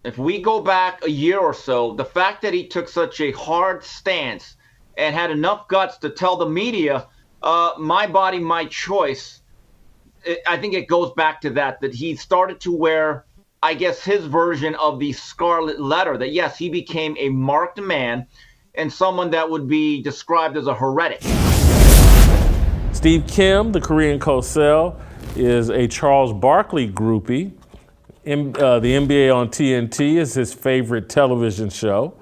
if we go back a year or so, the fact that he took such a hard stance and had enough guts to tell the media, my body, my choice, I think it goes back to that he started to wear, I guess, his version of the scarlet letter, that yes, he became a marked man and someone that would be described as a heretic. Steve Kim, the Korean Cosell, is a Charles Barkley groupie. The NBA on TNT is his favorite television show.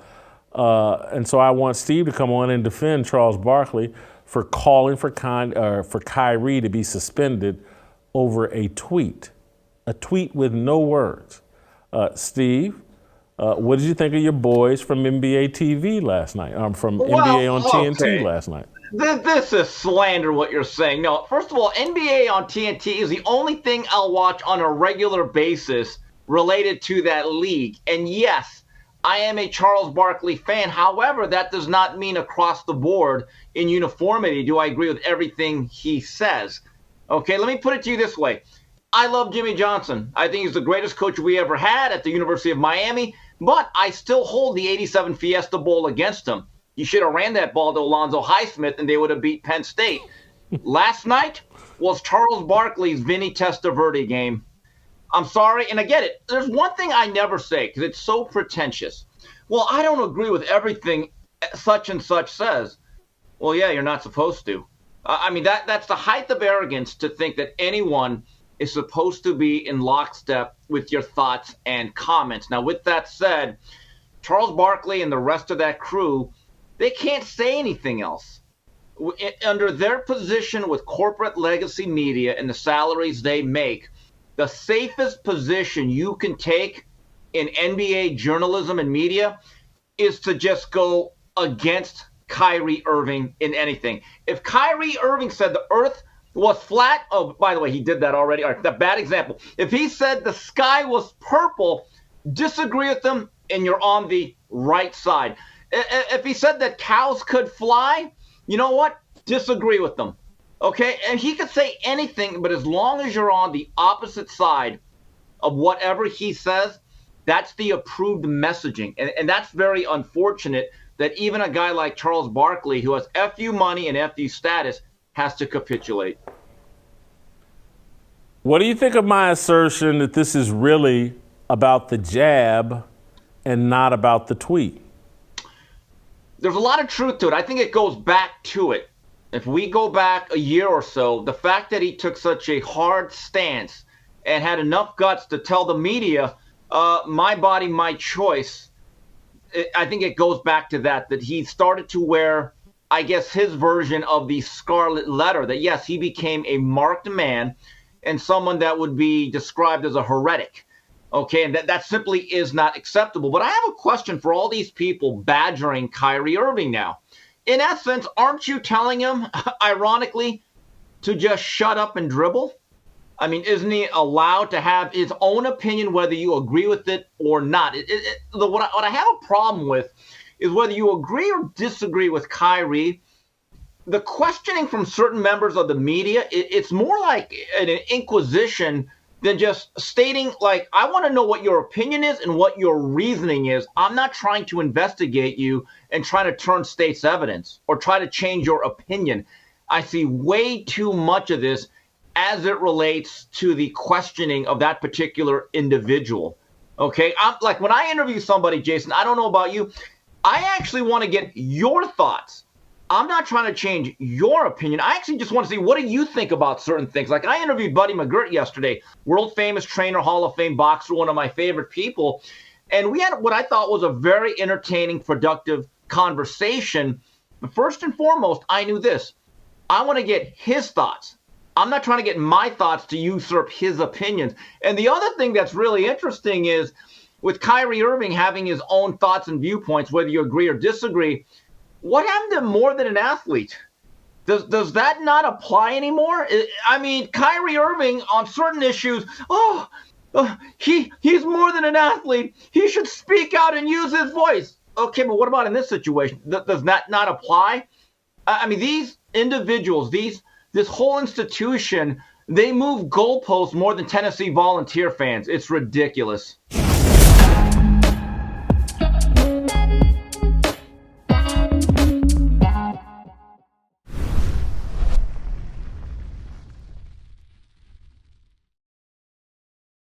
And so I want Steve to come on and defend Charles Barkley for calling for Kyrie to be suspended over a tweet with no words. Steve, what did you think of your boys from NBA TV last night? NBA on TNT last night. This is slander, what you're saying. No, first of all, NBA on TNT is the only thing I'll watch on a regular basis related to that league. And yes, I am a Charles Barkley fan. However, that does not mean across the board in uniformity do I agree with everything he says. Okay, let me put it to you this way. I love Jimmy Johnson. I think he's the greatest coach we ever had at the University of Miami, but I still hold the 87 Fiesta Bowl against him. You should have ran that ball to Alonzo Highsmith and they would have beat Penn State. Last night was Charles Barkley's Vinny Testaverde game. I'm sorry, and I get it. There's one thing I never say because it's so pretentious. Well, I don't agree with everything such and such says. Well, yeah, you're not supposed to. I mean, that's the height of arrogance to think that anyone is supposed to be in lockstep with your thoughts and comments. Now, with that said, Charles Barkley and the rest of that crew, they can't say anything else. Under their position with corporate legacy media and the salaries they make, the safest position you can take in NBA journalism and media is to just go against Kyrie Irving in anything. If Kyrie Irving said the earth was flat, oh, by the way, he did that already. All right, that bad example. If he said the sky was purple, disagree with him and you're on the right side. If he said that cows could fly, you know what? Disagree with them. Okay? And he could say anything, but as long as you're on the opposite side of whatever he says, that's the approved messaging. And that's very unfortunate that even a guy like Charles Barkley, who has FU money and FU status, has to capitulate. What do you think of my assertion that this is really about the jab and not about the tweet? There's a lot of truth to it. I think it goes back to it. If we go back a year or so, the fact that he took such a hard stance and had enough guts to tell the media, my body, my choice, I think it goes back to that he started to wear, I guess, his version of the scarlet letter, that yes, he became a marked man and someone that would be described as a heretic. Okay, and that simply is not acceptable. But I have a question for all these people badgering Kyrie Irving now. In essence, aren't you telling him, ironically, to just shut up and dribble? I mean, isn't he allowed to have his own opinion, whether you agree with it or not? What I have a problem with is whether you agree or disagree with Kyrie. The questioning from certain members of the media, it's more like an inquisition than just stating, like, I want to know what your opinion is and what your reasoning is. I'm not trying to investigate you and trying to turn state's evidence or try to change your opinion. I see way too much of this as it relates to the questioning of that particular individual. Okay, I'm like, when I interview somebody, Jason, I don't know about you, I actually want to get your thoughts. I'm not trying to change your opinion. I actually just want to see, what do you think about certain things? Like, I interviewed Buddy McGirt yesterday, world famous trainer, Hall of Fame boxer, one of my favorite people. And we had what I thought was a very entertaining, productive conversation. But first and foremost, I knew this. I want to get his thoughts. I'm not trying to get my thoughts to usurp his opinions. And the other thing that's really interesting is with Kyrie Irving having his own thoughts and viewpoints, whether you agree or disagree, what happened to more than an athlete? Does that not apply anymore? I mean, Kyrie Irving on certain issues, he's more than an athlete. He should speak out and use his voice. Okay, but what about in this situation? Does that not apply? I mean, these individuals, this whole institution, they move goalposts more than Tennessee Volunteer fans. It's ridiculous.